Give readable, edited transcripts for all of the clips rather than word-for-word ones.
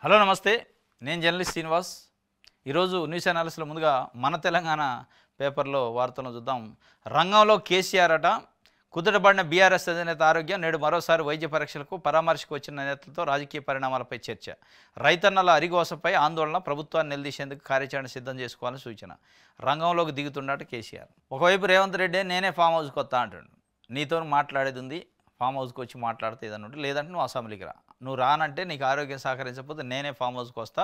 Hello నమస్తే, నేను journalist Srinivas. ఈరోజు న్యూస్ అనాలిసిస్లో ముందుగా మన తెలంగాణ పేపర్లో వార్తలను చూద్దాం. రంగంలో కేసీఆర్ అట, కుదుటపడిన బీఆర్ఎస్ అధినేత ఆరోగ్యం, నేడు మరోసారి వైద్య పరీక్షలకు పరామర్శకు వచ్చిన నేతలతో రాజకీయ పరిణామాలపై చర్చ. రైతన్నల అరిగోసపై ఆందోళన, ప్రభుత్వాన్ని నిలదీసేందుకు కార్యాచరణ సిద్ధం చేసుకోవాలని సూచన. రంగంలోకి దిగుతున్నట్టు కేసీఆర్. ఒకవైపు రేవంత్ రెడ్డి నేనే ఫామ్ హౌస్కి వస్తా అంటాడు. నీతో మాట్లాడేది ఉంది, ఫామ్ హౌస్కి వచ్చి మాట్లాడితే ఏదన్నట్టు, లేదంటే నువ్వు అసెంబ్లీకి రా, నువ్వు రానంటే నీకు ఆరోగ్యం సహకరించకపోతే నేనే ఫామ్ హౌస్కి వస్తా,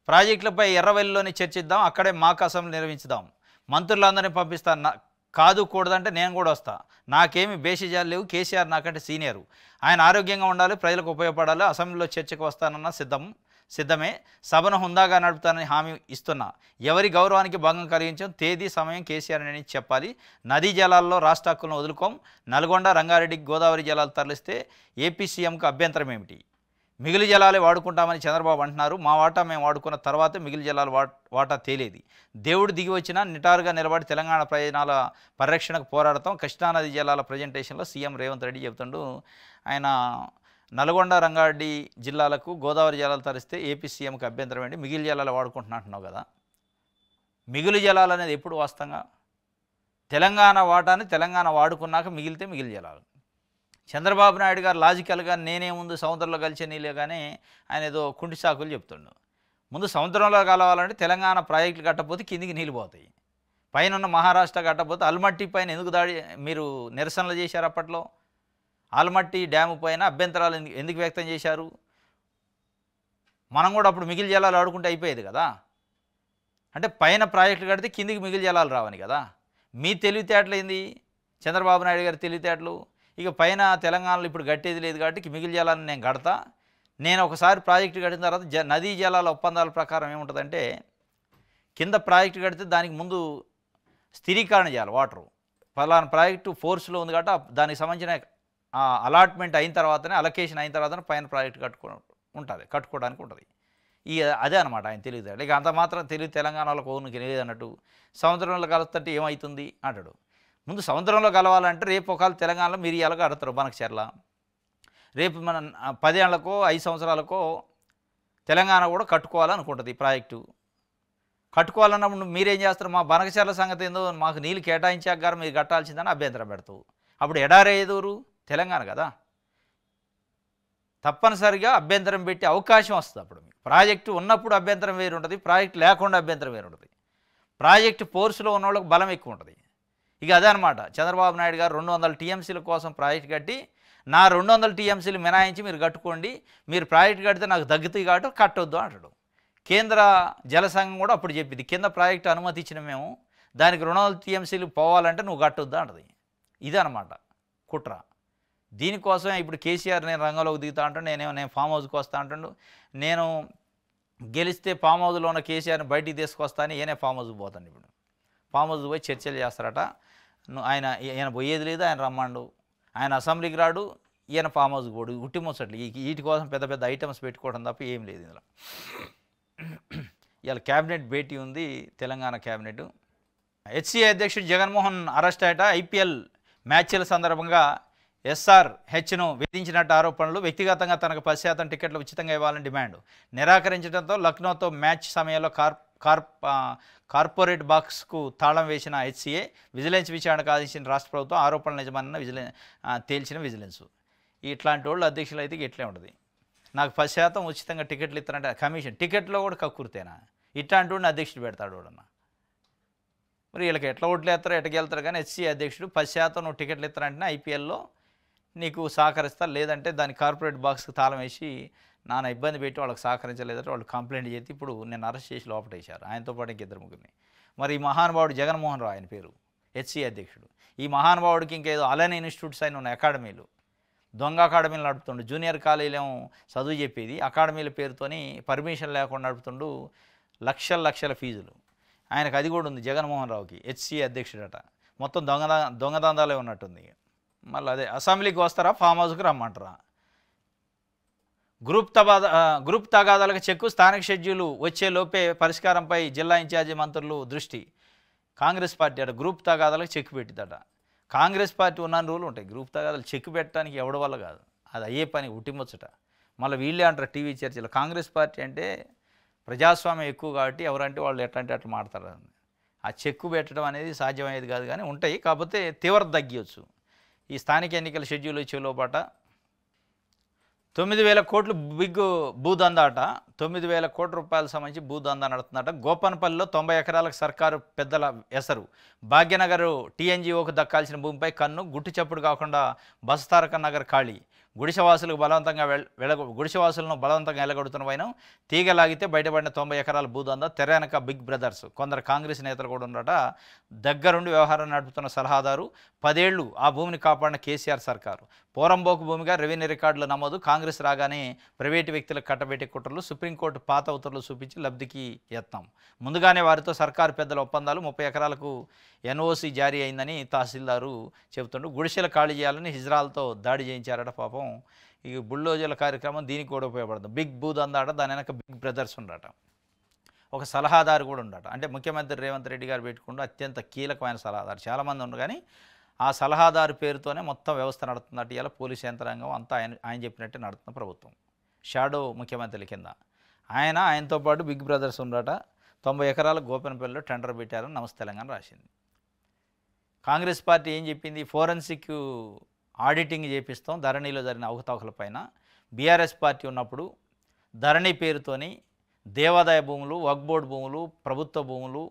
ప్రాజెక్టులపై ఎర్రవెల్లిలోనే చర్చిద్దాం, అక్కడే మాకు అసెంబ్లీ నిర్వహించుదాం, మంత్రులందరినీ పంపిస్తాను, కాదు కూడదంటే నేను కూడా వస్తా, నాకేమి బేసిజాలు లేవు, కేసీఆర్ నాకంటే సీనియరు, ఆయన ఆరోగ్యంగా ఉండాలి, ప్రజలకు ఉపయోగపడాలి, అసెంబ్లీలో చర్చకు వస్తానన్న సిద్ధమే, సభను హుందాగా నడుపుతానని హామీ ఇస్తున్నా, ఎవరి గౌరవానికి భంగం కలిగించం, తేదీ సమయం కేసీఆర్ అని చెప్పాలి, నదీ జలాల్లో రాష్ట్ర హక్కులను వదులుకోం, నల్గొండ రంగారెడ్డికి గోదావరి జలాలు తరలిస్తే ఏపీ సీఎంకు అభ్యంతరం ఏమిటి, మిగిలి జలాలే వాడుకుంటామని చంద్రబాబు అంటున్నారు, మా వాటా మేము వాడుకున్న తర్వాతే మిగిలి జలాలు వాటా తేలేది, దేవుడు దిగి వచ్చినా నిటారుగా నిలబడి తెలంగాణ ప్రయోజనాల పరిరక్షణకు పోరాడతాం, కృష్ణానది జలాల ప్రజెంటేషన్లో సీఎం రేవంత్ రెడ్డి చెబుతుండు. ఆయన నల్గొండ రంగారెడ్డి జిల్లాలకు గోదావరి జలాలు తరిస్తే ఏపీ సీఎంకి అభ్యంతరం ఏంటి, మిగిలి జలాలు వాడుకుంటున్నా అంటున్నావు కదా, మిగులు జలాలు అనేది ఎప్పుడు వాస్తవంగా తెలంగాణ వాటాని తెలంగాణ వాడుకున్నాక మిగిలితే మిగిలి జలాలు. చంద్రబాబు నాయుడు గారు లాజికల్గా నేనే ముందు సముద్రంలో కలిసే నీళ్ళే కానీ ఆయన ఏదో కుంటి సాకులు చెప్తుండు. ముందు సముద్రంలో కలవాలంటే తెలంగాణ ప్రాజెక్టులు కట్టకపోతే కిందికి నీళ్ళు పోతాయి, పైన ఉన్న మహారాష్ట్ర కట్టకపోతే అల్మట్టి పైన ఎందుకు మీరు నిరసనలు చేశారు, అప్పట్లో ఆల్మట్టి డ్యాము పైన అభ్యంతరాలు ఎందుకు వ్యక్తం చేశారు, మనం కూడా అప్పుడు మిగిలి జలాలు ఆడుకుంటే అయిపోయేది కదా, అంటే పైన ప్రాజెక్టులు కడితే కిందికి మిగిలి జలాలు రావని కదా. మీ తెలివితేటలు ఏంది, చంద్రబాబు నాయుడు గారి తెలివితేటలు, ఇక పైన తెలంగాణలో ఇప్పుడు కట్టేది లేదు కాబట్టి మిగిలి జలాలను నేను కడతా, నేను ఒకసారి ప్రాజెక్టు కట్టిన తర్వాత నదీ జలాల ఒప్పందాల ప్రకారం ఏముంటుందంటే కింద ప్రాజెక్టు కడితే దానికి ముందు స్థిరీకరణ చేయాలి, వాటరు ఫలానా ప్రాజెక్టు ఫోర్స్లో ఉంది కాబట్టి దానికి సంబంధించిన అలాట్మెంట్ అయిన తర్వాతనే, అలొకేషన్ అయిన తర్వాతనే పైన ప్రాజెక్టు కట్టుకోవడానికి ఉంటుంది. అదే అనమాట ఆయన తెలియదు. ఇక అంత మాత్రం తెలియదు తెలంగాణలో కోనికి లేదు అన్నట్టు, సముద్రంలో కలుస్తుంటే ఏమవుతుంది అంటాడు. ముందు సముద్రంలో కలవాలంటే రేపు ఒకవేళ తెలంగాణలో మిరియాలకు అడతారు బనకచెర్ల, రేపు మన 10 ఏళ్లకో 5 సంవత్సరాలకో తెలంగాణ కూడా కట్టుకోవాలనుకుంటుంది ఈ ప్రాజెక్టు. కట్టుకోవాలన్నప్పుడు మీరేం చేస్తారు, మా బనకచెర్ల సంగతి ఏందో మాకు నీళ్ళు కేటాయించాక గారు మీరు కట్టాల్సిందని అభ్యంతరం పెడతావు, అప్పుడు ఎడారేదూరు తెలంగాణ కదా, తప్పనిసరిగా అభ్యంతరం పెట్టే అవకాశం వస్తుంది. అప్పుడు మీకు ప్రాజెక్టు ఉన్నప్పుడు అభ్యంతరం వేరు ఉంటుంది, ప్రాజెక్టు లేకుండా అభ్యంతరం వేరు ఉంటుంది, ప్రాజెక్టు ఫోర్స్లో ఉన్న వాళ్ళకి బలం ఎక్కువ ఉంటుంది. ఇక అదే అనమాట, చంద్రబాబు నాయుడు గారు 200 టీఎంసీల కోసం ప్రాజెక్టు కట్టి, నా 200 టీఎంసీలు మినాయించి మీరు కట్టుకోండి, మీరు ప్రాజెక్టు కడితే నాకు తగ్గుతాయి కాబట్టి కట్టొద్దు అంటాడు. కేంద్ర జల సంఘం కూడా అప్పుడు చెప్పింది, కింద ప్రాజెక్టు అనుమతి ఇచ్చిన మేము, దానికి 200 టీఎంసీలు పోవాలంటే నువ్వు కట్టొద్దు అంటది. ఇదనమాట కుట్ర. దీనికోసమే ఇప్పుడు కేసీఆర్ నేను రంగంలోకి దిగుతా అంటాడు, నేను ఫామ్ హౌస్కి వస్తా అంటాడు, నేను గెలిస్తే ఫామ్ హౌస్లో ఉన్న కేసీఆర్ని బయటికి తీసుకొస్తా అని ఈయనే ఫామ్ హౌస్కి పోతాను. ఇప్పుడు ఫామ్ హౌస్కి పోయి చర్చలు చేస్తారట, ఆయన పోయేది లేదు, ఆయన రమ్మండు, ఆయన అసెంబ్లీకి రాడు, ఈయన ఫామ్ హౌస్కి పోడు, ఉట్టి ముచ్చట్లు వీటి కోసం పెద్ద పెద్ద ఐటమ్స్ పెట్టుకోవడం తప్ప ఏం లేదు ఇందులో. ఇవాళ క్యాబినెట్ భేటీ ఉంది, తెలంగాణ క్యాబినెట్. హెచ్సీఏ అధ్యక్షుడు జగన్మోహన్ అరెస్ట్ అయ్యట, ఐపీఎల్ మ్యాచ్ల సందర్భంగా SRHను వేధించినట్టు ఆరోపణలు, వ్యక్తిగతంగా తనకు 10% టికెట్లు ఉచితంగా ఇవ్వాలని డిమాండ్, నిరాకరించడంతో లక్నోతో మ్యాచ్ సమయంలో కార్పొరేట్ బాక్స్కు తాళం వేసిన హెచ్సీఏ, విజిలెన్స్ విచారణకు ఆదేశించిన రాష్ట్ర ప్రభుత్వం, ఆరోపణలు నిజమన్న తేల్చిన విజిలెన్స్. ఇట్లాంటి వాళ్ళు అధ్యక్షులు అయితే ఇట్లే ఉంటుంది, నాకు 10% ఉచితంగా టికెట్లు ఇస్తారంటే కమిషన్, టికెట్లో కూడా కక్కుర్తేనా, ఇట్లాంటి వాడిని అధ్యక్షుడు పెడతాడు వాడన్నా. మరి వీళ్ళకి ఎట్లా ఓట్లు వేస్తారో ఎట్లా వెళ్తారు కానీ హెచ్సీఏ అధ్యక్షుడు 10% నువ్వు టికెట్లు ఇస్తారంటే ఐపీఎల్లో నీకు సహకరిస్తారు, లేదంటే దాని కార్పొరేట్ బాక్స్కి తాళం వేసి నాన్న ఇబ్బంది పెట్టి వాళ్ళకి సహకరించలేదంటే వాళ్ళు కంప్లైంట్ చేసి ఇప్పుడు నేను అరెస్ట్ చేసి లోపటేశారు, ఆయనతో పాటు ఇంక 2 ముగ్గురిని. మరి ఈ మహానుభావుడు జగన్మోహన్ రావు ఆయన పేరు, హెచ్సీఏ అధ్యక్షుడు. ఈ మహానుభావుడికి ఇంకేదో అలన్ ఇన్స్టిట్యూట్స్ అయిన ఉన్నాయి, అకాడమీలు, దొంగ అకాడమీలు నడుపుతుండు, జూనియర్ కాలేజీలో చదువు చెప్పేది, అకాడమీల పేరుతోని పర్మిషన్ లేకుండా నడుపుతుండు, లక్షల ఫీజులు. ఆయనకు అది కూడా ఉంది జగన్మోహన్ రావుకి, హెచ్సీఏ అధ్యక్షుడట. మొత్తం దొంగదందాలే ఉన్నట్టుంది. మళ్ళీ అదే అసెంబ్లీకి వస్తారా, ఫామ్ హౌస్కి రమ్మంటారా, గ్రూప్ తగాదాలకు చెక్కు, స్థానిక షెడ్యూలు వచ్చే లోపే పరిష్కారంపై జిల్లా ఇన్ఛార్జి మంత్రులు దృష్టి. కాంగ్రెస్ పార్టీ అట గ్రూప్ తగాదాలకు చెక్కు పెట్టిందట. కాంగ్రెస్ పార్టీ ఉన్న రూలు ఉంటాయి, గ్రూప్ తగాదాలు చెక్కు పెట్టడానికి ఎవడి వల్ల కాదు, అది అయ్యే పని ఉట్టిముచ్చట. మళ్ళీ వీళ్ళే అంటారు టీవీ చర్చలు, కాంగ్రెస్ పార్టీ అంటే ప్రజాస్వామ్యం ఎక్కువ కాబట్టి ఎవరంటే వాళ్ళు ఎట్లా అంటే అట్లా మాడతారు. ఆ చెక్కు పెట్టడం అనేది సాధ్యమయ్యేది కాదు, కానీ ఉంటాయి, కాకపోతే తీవ్రత తగ్గియచ్చు. ఈ స్థానిక ఎన్నికల షెడ్యూల్ వచ్చే లోపట 9,000 కోట్లు బిగ్ భూదందాట, 9,000 కోట్ల రూపాయలకు సంబంధించి భూదందా నడుతుందట. గోపనపల్లిలో 90 ఎకరాలకు సర్కారు పెద్దల ఎసరు. భాగ్యనగర్ టీఎన్జీఓకు దక్కాల్సిన భూమిపై కన్ను, గుట్టు చప్పుడు కాకుండా బస్తారక నగర్ ఖాళీ. గుడిసెవాసులను బలవంతంగా ఎలగొడుతున్న వైనం తీగలాగితే బయటపడిన 90 ఎకరాల భూదందా. తెరనక బిగ్ బ్రదర్స్. కొందరు కాంగ్రెస్ నేతలు కూడా ఉండట. దగ్గరుండి వ్యవహారం నడుపుతున్న సలహాదారు. 10 ఏళ్లు ఆ భూమిని కాపాడిన కేసీఆర్ సర్కారు. పోరంబోకు భూమిగా రెవెన్యూ రికార్డులు నమోదు. కాంగ్రెస్ రాగానే ప్రైవేటు వ్యక్తులకు కట్టబెట్టే కుట్రలు. సుప్రీంకోర్టు పాత ఉత్తర్వులు చూపించి లబ్ధికి యత్నం. ముందుగానే వారితో సర్కారు పెద్దల ఒప్పందాలు. 30 ఎకరాలకు ఎన్ఓసి జారీ అయిందని తహసీల్దారు చెబుతుండు. గుడిసెలు ఖాళీ చేయాలని హిజ్రాలతో దాడి చేయించారట. పాపం ఈ బుల్డోజర్ల కార్యక్రమం దీనికి కూడా ఉపయోగపడుతుంది. బిగ్ భూదందాట, దాని వెనక బిగ్ బ్రదర్స్ ఉండట. ఒక సలహాదారు కూడా ఉండట. అంటే ముఖ్యమంత్రి రేవంత్ రెడ్డి గారు పెట్టుకుంటూ అత్యంత కీలకమైన సలహాదారు. చాలామంది ఉండరు, కానీ ఆ సలహాదారు పేరుతోనే మొత్తం వ్యవస్థ నడుతున్నట్టు. ఇలా పోలీసు యంత్రాంగం అంతా ఆయన చెప్పినట్టే నడుతున్న ప్రభుత్వం. షాడో ముఖ్యమంత్రుల కింద ఆయనతో పాటు బిగ్ బ్రదర్స్ ఉండట. 90 ఎకరాల గోపనపల్లిలో టెండర్ పెట్టారని నమస్తే తెలంగాణ రాసింది. కాంగ్రెస్ పార్టీ ఏం చెప్పింది? ఫోరెన్సిక్ ఆడిటింగ్ చేపిస్తాం ధరణిలో జరిగిన అవకతవకలపైన. బీఆర్ఎస్ పార్టీ ఉన్నప్పుడు ధరణి పేరుతోని దేవాదాయ భూములు, వక్ఫ్ బోర్డు భూములు, ప్రభుత్వ భూములు,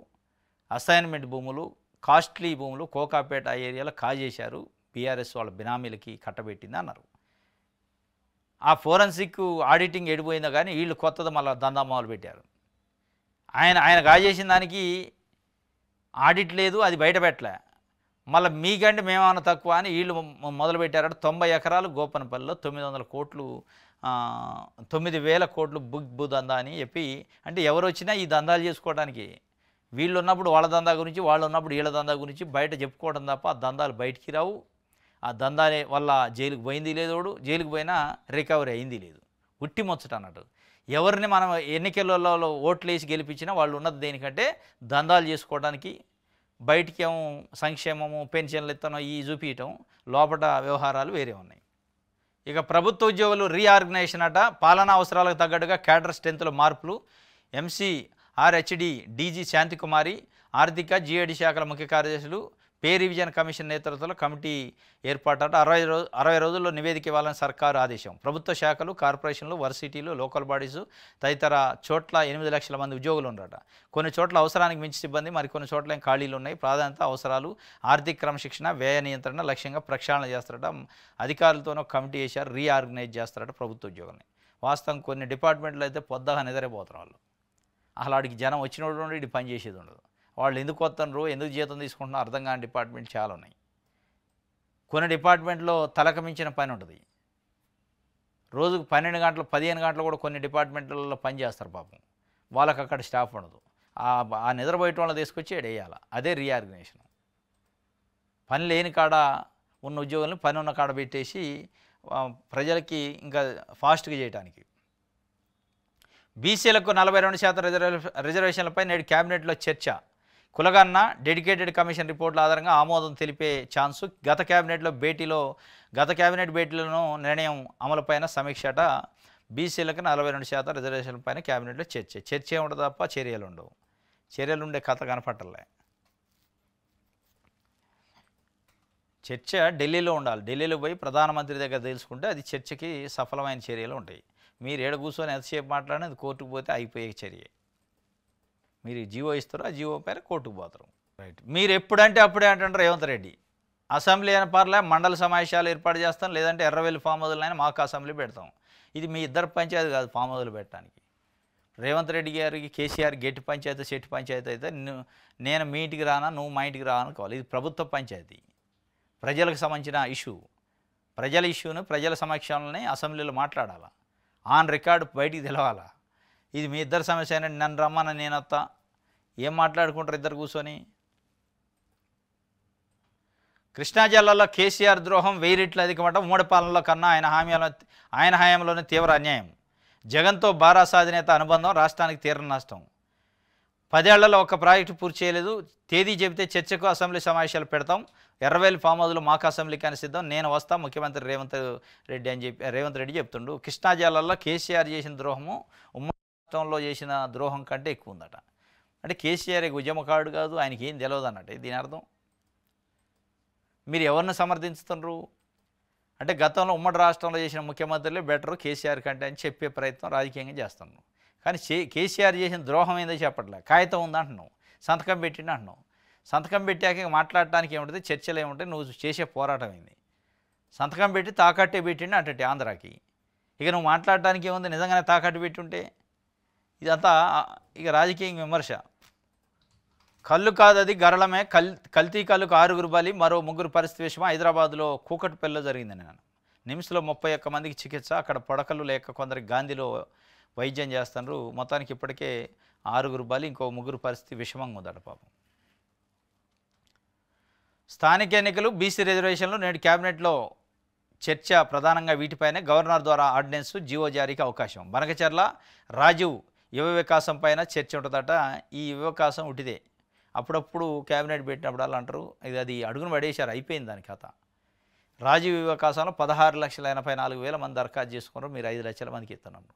అసైన్మెంట్ భూములు, కాస్ట్లీ భూములు కోకాపేట ఏరియాలో కాజేశారు. బీఆర్ఎస్ వాళ్ళ బినామీలకి కట్టబెట్టింది అన్నారు. ఆ ఫోరెన్సిక్ ఆడిటింగ్ ఎడిపోయిందో కానీ వీళ్ళు కొత్తది మళ్ళీ దందామాలు పెట్టారు. ఆయన కాజేసిన దానికి ఆడిట్ లేదు, అది బయట పెట్టలే. మళ్ళీ మీకంటే మేమన్నా తక్కువ అని వీళ్ళు మొదలుపెట్టారట. 90 ఎకరాలు గోపనపల్లిలో 900 కోట్లు 9,000 కోట్లు భూదందా అని చెప్పి. అంటే ఎవరు వచ్చినా ఈ దందాలు చేసుకోవడానికి, వీళ్ళు ఉన్నప్పుడు వాళ్ళ దందా గురించి, వాళ్ళు ఉన్నప్పుడు వీళ్ళ దందా గురించి బయట చెప్పుకోవడం తప్ప ఆ దందాలు బయటికి రావు. ఆ దందా వల్ల జైలుకు పోయింది లేదోడు, జైలుకు పోయినా రికవరీ అయింది లేదు. ఉట్టి ముచ్చట అన్నట్టు. ఎవరిని మనం ఎన్నికలలో ఓట్లు వేసి గెలిపించినా వాళ్ళు ఉన్నది దేనికంటే దందాలు చేసుకోవడానికి. బయటికి ఏమో సంక్షేమము, పెన్షన్లు ఇత్తనం ఈ చూపించటం, లోపల వ్యవహారాలు వేరే ఉన్నాయి. ఇక ప్రభుత్వ ఉద్యోగులు రీఆర్గనైజేషన్ అట. పాలనా అవసరాలకు తగ్గట్టుగా క్యాడర్ స్ట్రెంత్లో మార్పులు. ఎంసీఆర్హెచ్డి డీజీ శాంతికుమారి, ఆర్థిక జీఏడీ శాఖల ముఖ్య కార్యదర్శులు, పే రివిజన్ కమిషన్ నేతృత్వంలో కమిటీ ఏర్పాటట. 60 రోజుల్లో నివేదిక ఇవ్వాలని సర్కారు ఆదేశం. ప్రభుత్వ శాఖలు, కార్పొరేషన్లు, వర్సిటీలు, లోకల్ బాడీసు తదితర చోట్ల 8 లక్షల మంది ఉద్యోగులు ఉన్నారట. కొన్ని చోట్ల అవసరానికి మించి సిబ్బంది, మరికొన్ని చోట్ల ఖాళీలు ఉన్నాయి. ప్రాధాన్యత అవసరాలు, ఆర్థిక క్రమశిక్షణ, వ్యయ నియంత్రణ లక్ష్యంగా ప్రక్షాళన చేస్తారట. అధికారులతోనూ కమిటీ వేశారు. రీఆర్గనైజ్ చేస్తారట ప్రభుత్వ ఉద్యోగుల్ని. వాస్తవం కొన్ని డిపార్ట్మెంట్లో అయితే పొద్దుగా నిద్రపోతారు వాళ్ళు. అసలు వాడికి జనం వచ్చినోడు నుండి ఇది పని చేసేది ఉండదు. వాళ్ళు ఎందుకు వస్తున్నారు, ఎందుకు జీతం తీసుకుంటున్నారో అర్థం కాని డిపార్ట్మెంట్ చాలా ఉన్నాయి. కొన్ని డిపార్ట్మెంట్లో తలకు మించిన పని ఉంటుంది. రోజుకు 12 గంటలు 15 గంటలు కూడా కొన్ని డిపార్ట్మెంట్లలో పని చేస్తారు పాపం. వాళ్ళకి అక్కడ స్టాఫ్ ఉండదు. ఆ నిద్రపోయేట వాళ్ళని తీసుకొచ్చి వేయాలి. అదే రీఆర్గనైజేషన్. పని లేని కాడ ఉన్న ఉద్యోగులను పని ఉన్న కాడ పెట్టేసి ప్రజలకి ఇంకా ఫాస్ట్గా చేయడానికి. బీసీలకు 42% రిజర్వేషన్లపై నేడు క్యాబినెట్లో చర్చ. కులగన్న డెడికేటెడ్ కమిషన్ రిపోర్టుల ఆధారంగా ఆమోదం తెలిపే ఛాన్సు. గత క్యాబినెట్ భేటీలను నిర్ణయం అమలుపైన సమీక్షట. బీసీలకు 42% రిజర్వేషన్లపైన క్యాబినెట్లో చర్చ ఉండదు తప్ప చర్యలు ఉండవు. చర్యలు ఉండే కథ కనపట్టలే. చర్చ ఢిల్లీలో ఉండాలి. ఢిల్లీలో పోయి ప్రధానమంత్రి దగ్గర తెలుసుకుంటే అది చర్చకి సఫలమైన చర్యలు ఉంటాయి. మీరు ఏడ కూర్చొని ఎంతసేపు మాట్లాడినా అది కోర్టుకు పోతే అయిపోయే చర్య. మీరు జీవో ఇస్తారో ఆ జీవో పైన కోర్టుకు పోతారు. రైట్. మీరు ఎప్పుడంటే అప్పుడే అంటారు రేవంత్ రెడ్డి. అసెంబ్లీ అయిన పర్లే, మండల సమావేశాలు ఏర్పాటు చేస్తాం, లేదంటే ఎర్రవెల్లి ఫామ్ హౌజులైనా మాకు అసెంబ్లీ పెడతాం. ఇది మీ ఇద్దరు పంచాయతీ కాదు ఫామ్ హౌజులు పెట్టడానికి. రేవంత్ రెడ్డి గారికి కేసీఆర్ గెట్టి పంచాయతీ చెట్టు పంచాయతీ అయితే నేను మీ ఇంటికి రానా, నువ్వు మా ఇంటికి రా అనుకోవాలి. ఇది ప్రభుత్వ పంచాయతీ, ప్రజలకు సంబంధించిన ఇష్యూ. ప్రజల ఇష్యూను ప్రజల సమక్షంలోనే అసెంబ్లీలో మాట్లాడాలా, ఆన్ రికార్డు బయటికి తెలవాలా. ఇది మీ ఇద్దరు సమస్య అయినా నన్ను రమ్మని నేను వస్తా, ఏం మాట్లాడుకుంటారు ఇద్దరు కూర్చొని. కృష్ణా జిల్లాలో కేసీఆర్ ద్రోహం 1000 రెట్లు అధికమట. ఉమ్మడి పాలనలో కన్నా ఆయన హయాంలోనే తీవ్ర అన్యాయం. జగన్తో బారాస అధినేత అనుబంధం రాష్ట్రానికి తీవ్ర నష్టం. 10 ఏళ్లలో ఒక ప్రాజెక్టు పూర్తి చేయలేదు. తేదీ చెబితే చర్చకు అసెంబ్లీ సమావేశాలు పెడతాం. ఎర్రవేలు ఫామ్ హౌస్‌లో మాకు అసెంబ్లీకి అని సిద్ధం. నేను వస్తా ముఖ్యమంత్రి రేవంత్ రెడ్డి చెప్తుండు. కృష్ణా జిల్లాలో కేసీఆర్ చేసిన ద్రోహము ఉమ్మడి రాష్ట్రంలో చేసిన ద్రోహం కంటే ఎక్కువ ఉందట. అంటే కేసీఆర్ ఉద్యమకారుడు కాదు, ఆయనకి ఏం తెలియదు అన్నట్టు దీని అర్థం. మీరు ఎవరిని సమర్థించుతున్నారు అంటే గతంలో ఉమ్మడి రాష్ట్రంలో చేసిన ముఖ్యమంత్రులే బెటరు కేసీఆర్ కంటే అని చెప్పే ప్రయత్నం రాజకీయంగా చేస్తున్నాం. కానీ కేసీఆర్ చేసిన ద్రోహం ఏందో చెప్పట్లే. కాగితం ఉందంటున్నావు, సంతకం పెట్టిండు అంటున్నావు. సంతకం పెట్టాక మాట్లాడటానికి ఏముంటుంది, చర్చలు ఏముంటాయి, నువ్వు చేసే పోరాటం ఏంది? సంతకం పెట్టి తాకట్టే పెట్టిండు అంటే ఆంధ్రాకి. ఇక నువ్వు మాట్లాడటానికి ఏముంది? నిజంగానే తాకట్టు పెట్టుంటే ఇదంతా ఇక రాజకీయ విమర్శ. కళ్ళు కాదది గరళమే, కల్తీ కళ్ళుకు 6గురు బలి, మరో 3 పరిస్థితి విషయమా. హైదరాబాద్లో కూకట్పల్లిలో జరిగింది. నేను నిమ్స్లో 31 మందికి చికిత్స, అక్కడ పడకలు లేక కొందరికి గాంధీలో వైద్యం చేస్తున్నారు. మొత్తానికి ఇప్పటికే 6గురు బలి, ఇంకో 3 పరిస్థితి విషమంగా ఉందట పాపం. స్థానిక ఎన్నికలు, బీసీ రిజర్వేషన్లు నేడు క్యాబినెట్లో చర్చ ప్రధానంగా వీటిపైనే. గవర్నర్ ద్వారా ఆర్డినెన్స్, జీవో జారీకి అవకాశం. బనకచర్ల రాజీవ్ యువ వికాసం పైన చర్చ ఉంటుందట. ఈ యువ వికాసం ఉటిదే. అప్పుడప్పుడు క్యాబినెట్ పెట్టినప్పుడు వాళ్ళు అంటారు అది అడుగును పడేశారు, అయిపోయింది దాని కథ. రాజీవ్ యువ వికాసంలో 16,84,000 మంది దరఖాస్తు చేసుకున్నారు. మీరు 5 లక్షల మందికి ఇస్తున్నారు.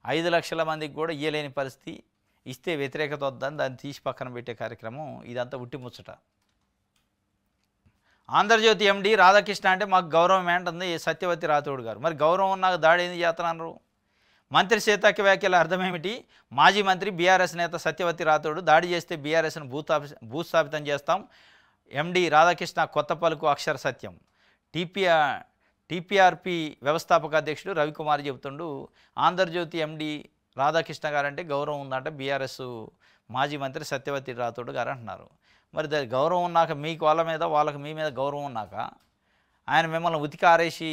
5 లక్షల మందికి కూడా ఇయ్యలేని పరిస్థితి. ఇస్తే వ్యతిరేకత వద్దని దాన్ని తీసి పక్కన పెట్టే కార్యక్రమం. ఇదంతా ఉట్టి ముచ్చట. ఆంధ్రజ్యోతి ఎండి రాధాకృష్ణ అంటే మాకు గౌరవం ఏంటుంది సత్యవతి రాథోడ్ గారు. మరి గౌరవం నాకు దాడి ఏంది చేస్తున్నారు? మంత్రి సీతక్క వ్యాఖ్యల అర్థమేమిటి? మాజీ మంత్రి బీఆర్ఎస్ నేత సత్యవతి రాథోడ్ దాడి చేస్తే బీఆర్ఎస్ను భూస్థాపితం చేస్తాం. ఎండి రాధాకృష్ణ కొత్త పలుకు అక్షర సత్యం. టీపీఆర్పీ వ్యవస్థాపక అధ్యక్షుడు రవికుమార్ చెబుతుండు. ఆంధ్రజ్యోతి ఎండి రాధాకృష్ణ గారంటే గౌరవం ఉందంటే బీఆర్ఎస్ మాజీ మంత్రి సత్యవతి రాథోడ్ గారు అంటున్నారు. మరి దాని గౌరవం ఉన్నాక మీకు వాళ్ళ మీద, వాళ్ళకి మీ మీద గౌరవం ఉన్నాక ఆయన మిమ్మల్ని ఉతికి ఆరేసి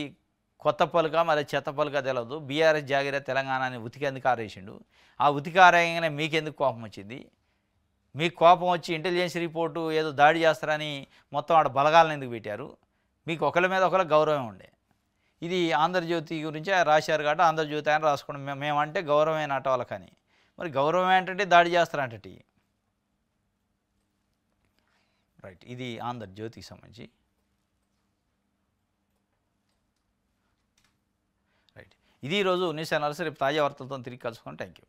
కొత్త పలుక మరి చెత్త పలుక తెలియదు. బీఆర్ఎస్ జాగిరే తెలంగాణ అని ఉతికెందుకు ఆరేసిండు? ఆ ఉతికి ఆరేయగానే మీకెందుకు కోపం వచ్చింది? మీకు కోపం వచ్చి ఇంటెలిజెన్స్ రిపోర్టు ఏదో దాడి చేస్తారని మొత్తం ఆడ బలగాలను ఎందుకు పెట్టారు? మీకు ఒకరి మీద ఒకరు గౌరవం ఉండే. ఇది ఆంధ్రజ్యోతి గురించి రాశారు కాబట్టి ఆంధ్రజ్యోతి అని రాసుకోండి. మేమంటే గౌరవమే నాట వాళ్ళకని. మరి గౌరవం ఏంటంటే దాడి చేస్తారంటే రైట్. ఇది ఆంధ్రజ్యోతికి సంబంధించి రైట్. ఇది ఈరోజు న్యూస్ అనాలిసిస్. రేపు తాజా వార్తలతో తిరిగి కలుసుకొని థ్యాంక్ యూ.